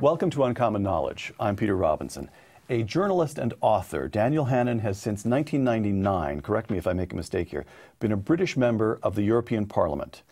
Welcome to Uncommon Knowledge. I'm Peter Robinson. A journalist and author, Daniel Hannan has since 1999, correct me if I make a mistake here, been a British member of the European Parliament.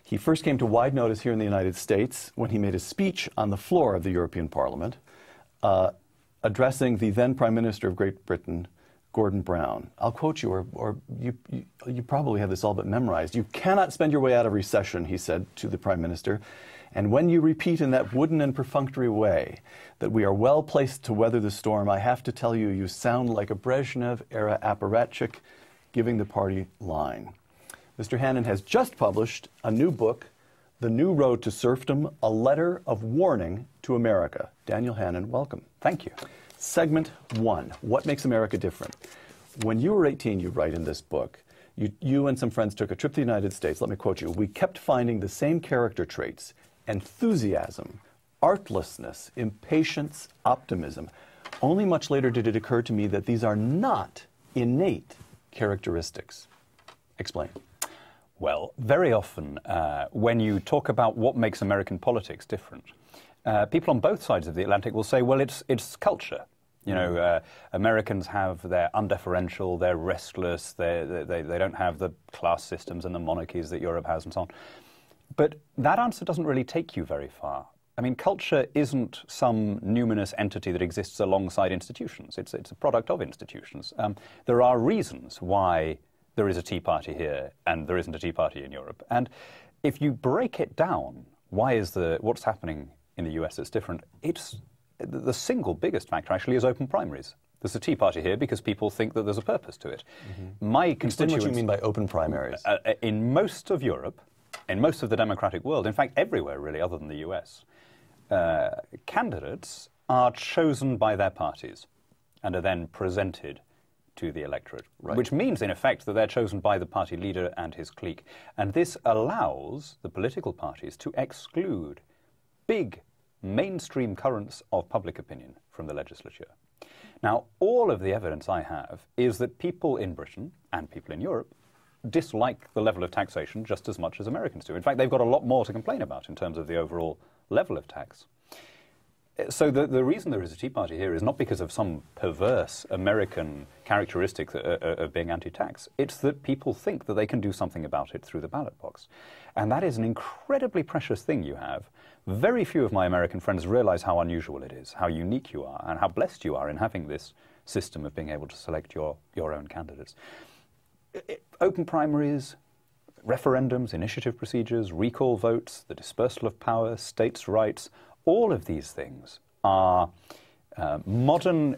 He first came to wide notice here in the United States when he made a speech on the floor of the European Parliament addressing the then Prime Minister of Great Britain, Gordon Brown. I'll quote you, or you probably have this all but memorized. "You cannot spend your way out of recession," he said to the Prime Minister. "And when you repeat in that wooden and perfunctory way that we are well placed to weather the storm, I have to tell you, you sound like a Brezhnev-era apparatchik giving the party line." Mr. Hannan has just published a new book, The New Road to Serfdom, A Letter of Warning to America. Daniel Hannan, welcome. Thank you. Segment 1, What Makes America Different? When you were 18, you write in this book, you and some friends took a trip to the United States. Let me quote you. "We kept finding the same character traits: enthusiasm, artlessness, impatience, optimism. Only much later did it occur to me that these are not innate characteristics." Explain. Well, very often when you talk about what makes American politics different, people on both sides of the Atlantic will say, well, it's culture. You know, Americans they're undeferential, they're restless, they don't have the class systems and the monarchies that Europe has and so on. But that answer doesn't really take you very far. I mean, culture isn't some numinous entity that exists alongside institutions. It's a product of institutions. There are reasons why there is a Tea Party here and there isn't a Tea Party in Europe. And if you break it down, what's happening in the US that's different? It's the single biggest factor actually is open primaries. There's a Tea Party here because people think that there's a purpose to it. Mm-hmm. My constituents, what you mean by open primaries? In most of Europe, in most of the democratic world, in fact everywhere really other than the US, candidates are chosen by their parties and are then presented to the electorate, right. Which means, in effect, that they're chosen by the party leader and his clique. And this allows the political parties to exclude big mainstream currents of public opinion from the legislature. Now, all of the evidence I have is that people in Britain and people in Europe dislike the level of taxation just as much as Americans do. In fact, they've got a lot more to complain about in terms of the overall level of tax. So the reason there is a Tea Party here is not because of some perverse American characteristic of being anti-tax. It's that people think that they can do something about it through the ballot box. And that is an incredibly precious thing you have. Very few of my American friends realize how unusual it is, how unique you are, and how blessed you are in having this system of being able to select your own candidates. Open primaries, referendums, initiative procedures, recall votes, the dispersal of power, states' rights, all of these things are modern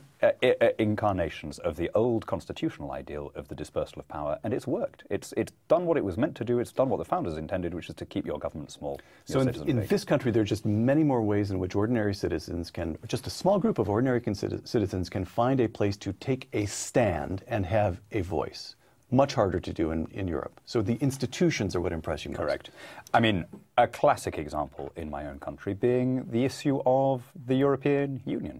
incarnations of the old constitutional ideal of the dispersal of power, and it's worked. It's done what it was meant to do. It's done what the founders intended, which is to keep your government small. So in this country, there are just many more ways in which ordinary citizens can, just a small group of ordinary citizens can find a place to take a stand and have a voice. Much harder to do in Europe. So the institutions are what impress you most. Correct. I mean, a classic example in my own country being the issue of the European Union.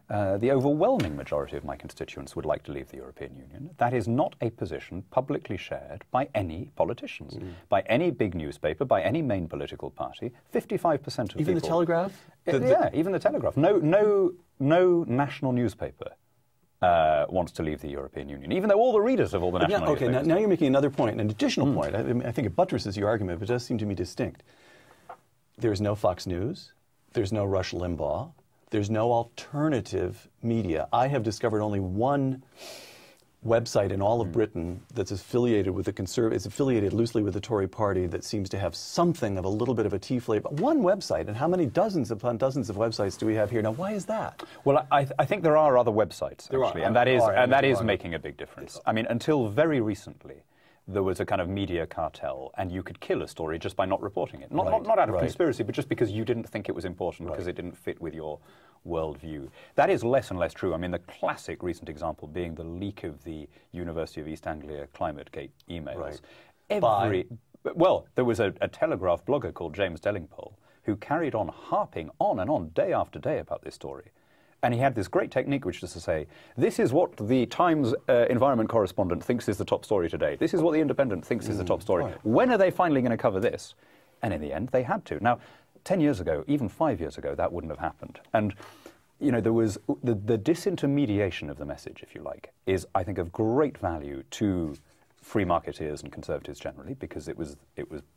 The overwhelming majority of my constituents would like to leave the European Union. That is not a position publicly shared by any politicians, by any big newspaper, by any main political party. 55% of people... Even the Telegraph? Yeah, even the Telegraph. No national newspaper wants to leave the European Union, even though all the readers of all the national newspapers... Okay, now you're making another point, an additional point. I think it buttresses your argument, but it does seem to me distinct. There's no Fox News. There's no Rush Limbaugh. There's no alternative media. I have discovered only one website in all of Britain that's affiliated with is affiliated loosely with the Tory party that seems to have something of a little bit of a tea flavor. One website, and how many dozens upon dozens of websites do we have here? Now, why is that? Well, I think there are other websites, actually, and that is making a big difference. I mean, until very recently, there was a kind of media cartel, and you could kill a story just by not reporting it. Not out of conspiracy, but just because you didn't think it was important, because it didn't fit with your worldview. That is less and less true. I mean, the classic recent example being the leak of the University of East Anglia ClimateGate emails. Well, there was a Telegraph blogger called James Delingpole who carried on harping on and on, day after day, about this story. And he had this great technique, which is to say, this is what the Times environment correspondent thinks is the top story today. This is what the Independent thinks is the top story. When are they finally going to cover this? And in the end, they had to. Now, 10 years ago, even 5 years ago, that wouldn't have happened. And there was the disintermediation of the message, if you like, is, I think, of great value to free marketeers and conservatives generally, because it was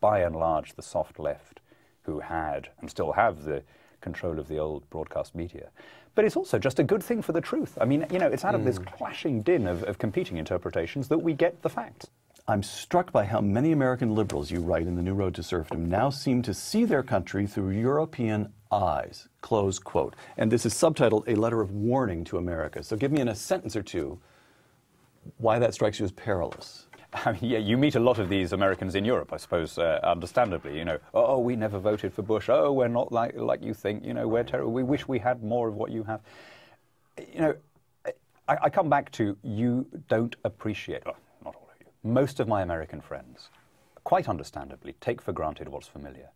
by and large the soft left who had and still have the control of the old broadcast media. But it's also just a good thing for the truth. I mean, it's out of this clashing din of competing interpretations that we get the facts. I'm struck by how many American liberals, you write in The New Road to Serfdom, now seem to see their country through European eyes, close quote. And this is subtitled A Letter of Warning to America. So give me in a sentence or two why that strikes you as perilous. I mean, yeah, you meet a lot of these Americans in Europe, I suppose, understandably. Oh, we never voted for Bush. Oh, we're not like you think. We're terrible. We wish we had more of what you have. I come back to, you don't appreciate, well, not all of you, most of my American friends, quite understandably, take for granted what's familiar.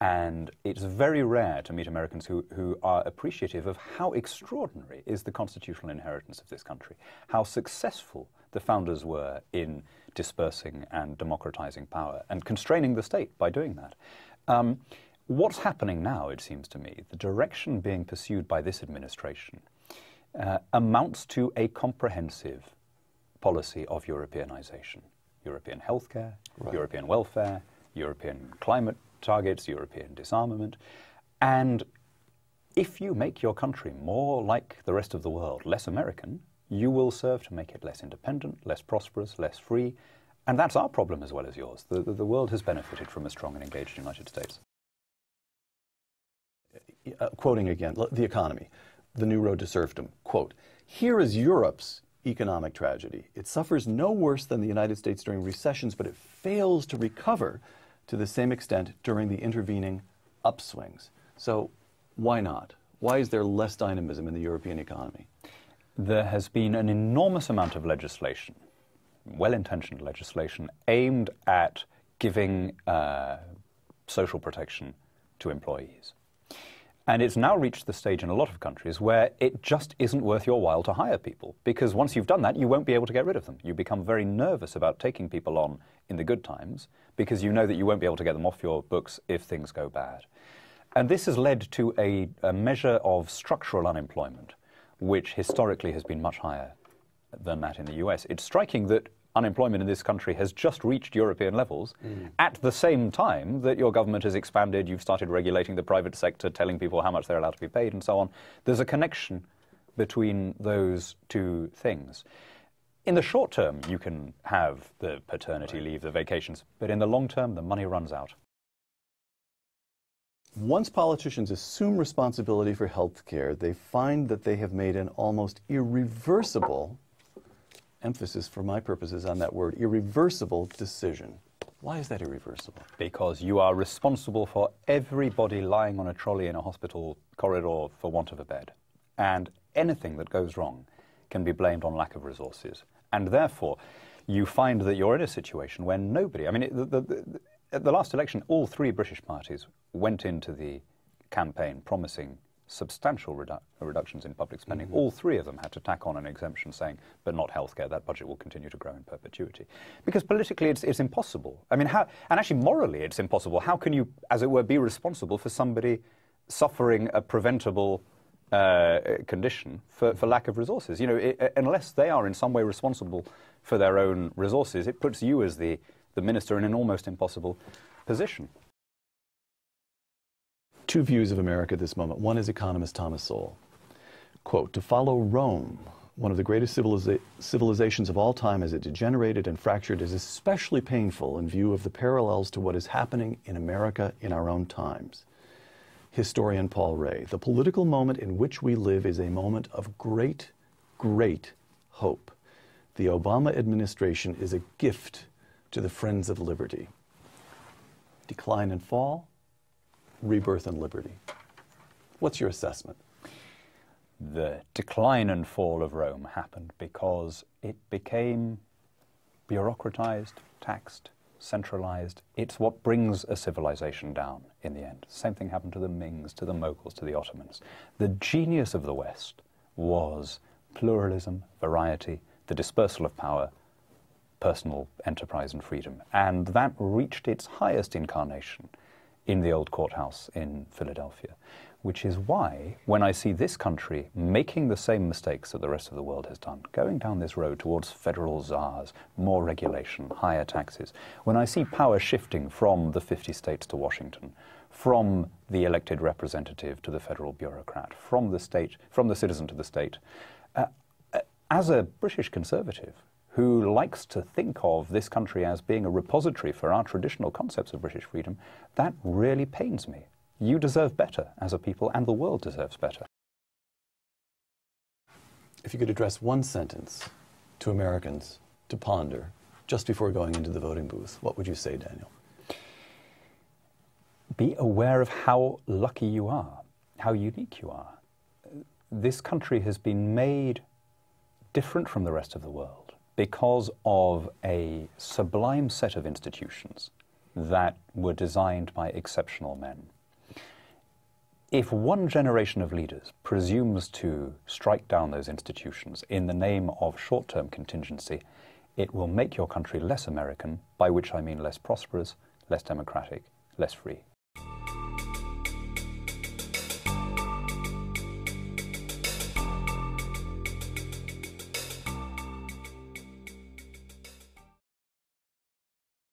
And it's very rare to meet Americans who are appreciative of how extraordinary is the constitutional inheritance of this country, how successful the founders were in dispersing and democratizing power and constraining the state by doing that. What's happening now, it seems to me, the direction being pursued by this administration amounts to a comprehensive policy of Europeanization. European healthcare, right. European welfare, European climate targets, European disarmament. And if you make your country more like the rest of the world, less American, you will serve to make it less independent, less prosperous, less free. And that's our problem as well as yours. The world has benefited from a strong and engaged United States. Quoting again, The Economy, The New Road to Serfdom, quote, "Here is Europe's economic tragedy. It suffers no worse than the United States during recessions, but it fails to recover to the same extent during the intervening upswings." So why not? Why is there less dynamism in the European economy? There has been an enormous amount of legislation, well-intentioned legislation, aimed at giving social protection to employees. And it's now reached the stage in a lot of countries where it just isn't worth your while to hire people, because once you've done that, you won't be able to get rid of them. You become very nervous about taking people on in the good times because you know that you won't be able to get them off your books if things go bad. And this has led to a measure of structural unemployment, which historically has been much higher than that in the US. It's striking that unemployment in this country has just reached European levels at the same time that your government has expanded, you've started regulating the private sector, telling people how much they're allowed to be paid and so on. There's a connection between those two things. In the short term, you can have the paternity leave, the vacations, but in the long term, the money runs out. Once politicians assume responsibility for health care, they find that they have made an almost irreversible, emphasis for my purposes on that word, irreversible decision. Why is that irreversible? Because you are responsible for everybody lying on a trolley in a hospital corridor for want of a bed. And anything that goes wrong can be blamed on lack of resources. And therefore, you find that you're in a situation where nobody, I mean, at the last election, all three British parties went into the campaign promising substantial reductions in public spending. All three of them had to tack on an exemption saying, but not healthcare, that budget will continue to grow in perpetuity. Because politically it's impossible. I mean, and actually morally it's impossible. How can you, as it were, be responsible for somebody suffering a preventable condition for lack of resources? Unless they are in some way responsible for their own resources, it puts you as the minister in an almost impossible position. Two views of America at this moment. One is economist Thomas Sowell. Quote, "To follow Rome, one of the greatest civilizations of all time, as it degenerated and fractured, is especially painful in view of the parallels to what is happening in America in our own times." Historian Paul Ray, "The political moment in which we live is a moment of great, great hope. The Obama administration is a gift to the friends of liberty." Decline and fall, rebirth and liberty. What's your assessment? The decline and fall of Rome happened because it became bureaucratized, taxed, centralized. It's what brings a civilization down in the end. Same thing happened to the Mings, to the Mughals, to the Ottomans. The genius of the West was pluralism, variety, the dispersal of power, personal enterprise and freedom. And that reached its highest incarnation in the old courthouse in Philadelphia, which is why when I see this country making the same mistakes that the rest of the world has done, going down this road towards federal czars, more regulation, higher taxes, when I see power shifting from the 50 states to Washington, from the elected representative to the federal bureaucrat, from the citizen to the state, as a British conservative who likes to think of this country as being a repository for our traditional concepts of British freedom, that really pains me. You deserve better as a people, and the world deserves better. If you could address one sentence to Americans to ponder just before going into the voting booth, what would you say, Daniel? Be aware of how lucky you are, how unique you are. This country has been made different from the rest of the world because of a sublime set of institutions that were designed by exceptional men. If one generation of leaders presumes to strike down those institutions in the name of short-term contingency, it will make your country less American, by which I mean less prosperous, less democratic, less free.